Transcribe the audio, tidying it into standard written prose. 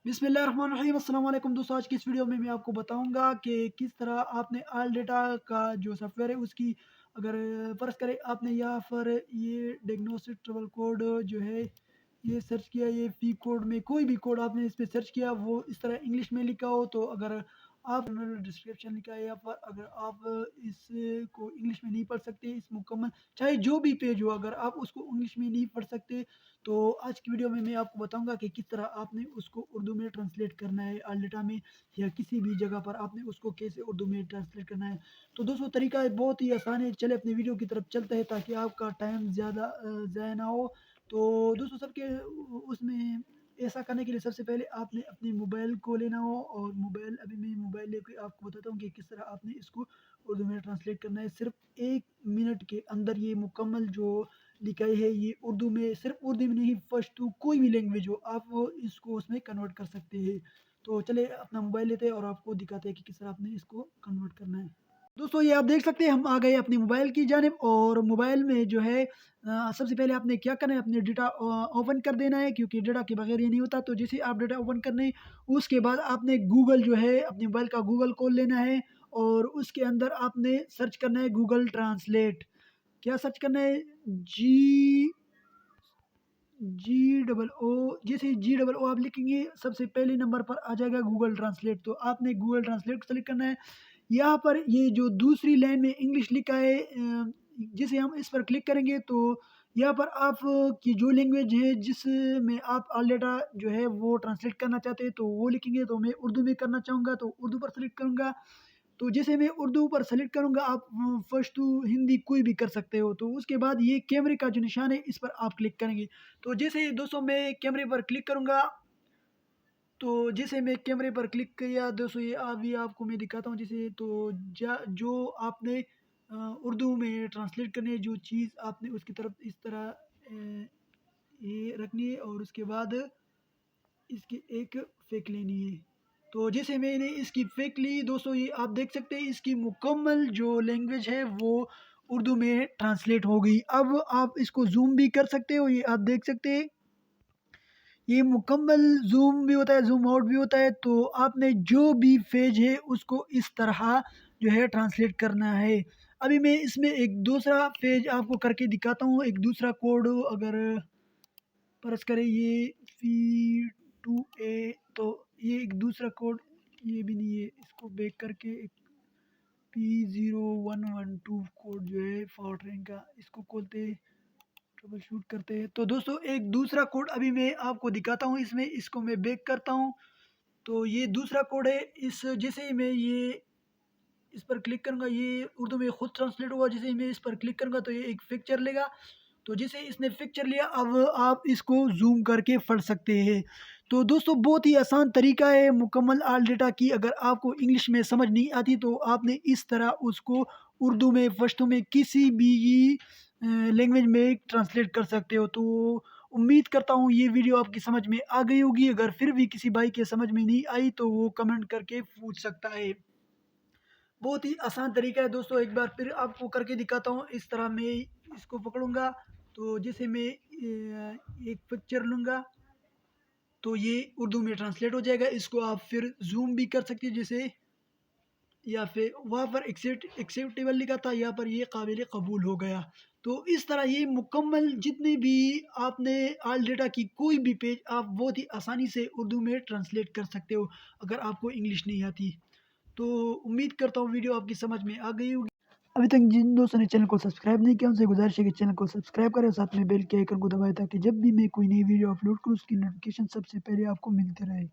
बिस्मिल्लाहिर्रहमानिर्रहीम। अस्सलाम वालेकुम दोस्तों, आज की इस वीडियो में मैं आपको बताऊंगा कि किस तरह आपने ऑल डेटा का जो सॉफ्टवेयर है उसकी अगर फ़र्ज़ करें आपने यहाँ पर ये डायग्नोस्टिक ट्रबल कोड जो है ये सर्च किया, ये पी कोड में कोई भी कोड आपने इस पे सर्च किया वो इस तरह इंग्लिश में लिखा हो, तो अगर आप डिस्क्रिप्शन लिखा है या पर अगर आप इसको इंग्लिश में नहीं पढ़ सकते इस मुकम्मल चाहे जो भी पेज हो, अगर आप उसको इंग्लिश में नहीं पढ़ सकते तो आज की वीडियो में मैं आपको बताऊंगा कि किस तरह आपने उसको उर्दू में ट्रांसलेट करना है ऑल डेटा में, या किसी भी जगह पर आपने उसको कैसे उर्दू में ट्रांसलेट करना है। तो दोस्तों तरीका बहुत ही आसान है, चले अपनी वीडियो की तरफ चलते हैं ताकि आपका टाइम ज़्यादा ज़ाया ना हो। तो दोस्तों सबके उसमें ऐसा करने के लिए सबसे पहले आपने अपने मोबाइल को लेना हो, और मोबाइल अभी मैं मोबाइल लेके आपको बताता हूँ कि किस तरह आपने इसको उर्दू में ट्रांसलेट करना है। सिर्फ 1 मिनट के अंदर ये मुकम्मल जो लिखा है ये उर्दू में, सिर्फ उर्दू में नहीं, पश्तो कोई भी लैंग्वेज हो आप वो इसको उसमें कन्वर्ट कर सकते हैं। तो चले अपना मोबाइल लेते हैं और आपको दिखाते हैं कि किस तरह आपने इसको कन्वर्ट करना है। दोस्तों ये आप देख सकते हैं हम आ गए अपने मोबाइल की जानिब, और मोबाइल में जो है सबसे पहले आपने क्या करना है, अपने डेटा ओपन कर देना है क्योंकि डेटा के बगैर ये नहीं होता। तो जैसे आप डेटा ओपन करने उसके बाद आपने गूगल जो है अपने मोबाइल का गूगल खोल लेना है, और उसके अंदर आपने सर्च करना है गूगल ट्रांसलेट। क्या सर्च करना है? जी जी डबल ओ। जैसे जी डबल ओ आप लिखेंगे सबसे पहले नंबर पर आ जाएगा गूगल ट्रांसलेट, तो आपने गूगल ट्रांसलेट को सेलेक्ट करना है। यहाँ पर ये जो दूसरी लाइन में इंग्लिश लिखा है जैसे हम इस पर क्लिक करेंगे तो यहाँ पर आप की जो लैंग्वेज है जिसमें आप ऑल डेटा जो है वो ट्रांसलेट करना चाहते हैं तो वो लिखेंगे। तो मैं उर्दू में करना चाहूँगा तो उर्दू पर सेलेक्ट करूँगा। तो जैसे मैं उर्दू पर सेलेक्ट करूँगा, आप पश्तो, हिंदी कोई भी कर सकते हो। तो उसके बाद ये कैमरे का जो निशान है इस पर आप क्लिक करेंगे। तो जैसे ही दोस्तों मैं कैमरे पर क्लिक करूँगा, तो जैसे मैं कैमरे पर क्लिक किया दोस्तों ये अभी आपको मैं दिखाता हूँ जैसे, तो जो आपने उर्दू में ट्रांसलेट करनी है जो चीज़ आपने उसकी तरफ इस तरह ये रखनी है, और उसके बाद इसकी एक फेक लेनी है। तो जैसे मैंने इसकी फेक ली दोस्तों, ये आप देख सकते हैं इसकी मुकम्मल जो लैंग्वेज है वो उर्दू में ट्रांसलेट हो गई। अब आप इसको जूम भी कर सकते हो, ये आप देख सकते हैं ये मुकम्मल ज़ूम भी होता है, ज़ूम आउट भी होता है। तो आपने जो भी पेज है उसको इस तरह जो है ट्रांसलेट करना है। अभी मैं इसमें एक दूसरा पेज आपको करके दिखाता हूँ, एक दूसरा कोड अगर फ़र्ज़ करें ये P2A, तो ये एक दूसरा कोड, ये भी नहीं है, इसको बैक करके एक P0112 कोड जो है फॉरट्रेन का, इसको खोलते ट्रबल शूट करते हैं। तो दोस्तों एक दूसरा कोड अभी मैं आपको दिखाता हूँ इसमें, इसको मैं बैक करता हूँ। तो ये दूसरा कोड है, इस जैसे ही मैं ये इस पर क्लिक करूँगा ये उर्दू में खुद ट्रांसलेट होगा। जैसे ही मैं इस पर क्लिक करूँगा तो ये एक पिक्चर लेगा। तो जैसे इसने पिक्चर लिया अब आप इसको ज़ूम करके पढ़ सकते हैं। तो दोस्तों बहुत ही आसान तरीका है मुकम्मल ऑल डेटा की, अगर आपको इंग्लिश में समझ नहीं आती तो आपने इस तरह उसको उर्दू में, पश्तो में, किसी भी लैंग्वेज में ट्रांसलेट कर सकते हो। तो उम्मीद करता हूँ ये वीडियो आपकी समझ में आ गई होगी, अगर फिर भी किसी भाई के समझ में नहीं आई तो वो कमेंट करके पूछ सकता है। बहुत ही आसान तरीका है दोस्तों, एक बार फिर आपको करके दिखाता हूँ। इस तरह मैं इसको पकड़ूँगा, तो जैसे मैं एक पिक्चर लूँगा तो ये उर्दू में ट्रांसलेट हो जाएगा। इसको आप फिर ज़ूम भी कर सकते हैं जैसे, या फिर वहाँ पर एक्सेप्टेबल लिखा था, यहाँ पर ये काबिल कबूल हो गया। तो इस तरह ये मुकम्मल जितने भी आपने ऑल डेटा की कोई भी पेज आप बहुत ही आसानी से उर्दू में ट्रांसलेट कर सकते हो अगर आपको इंग्लिश नहीं आती। तो उम्मीद करता हूँ वीडियो आपकी समझ में आ गई होगी। अभी तक जिन दोस्तों ने चैनल को सब्सक्राइब नहीं किया उनसे गुजारिश है कि चैनल को सब्सक्राइब करें और साथ में बेल के आइकन को दबाएं ताकि जब भी मैं कोई नई वीडियो अपलोड करूँ उसकी नोटिफिकेशन सबसे पहले आपको मिलती रहे।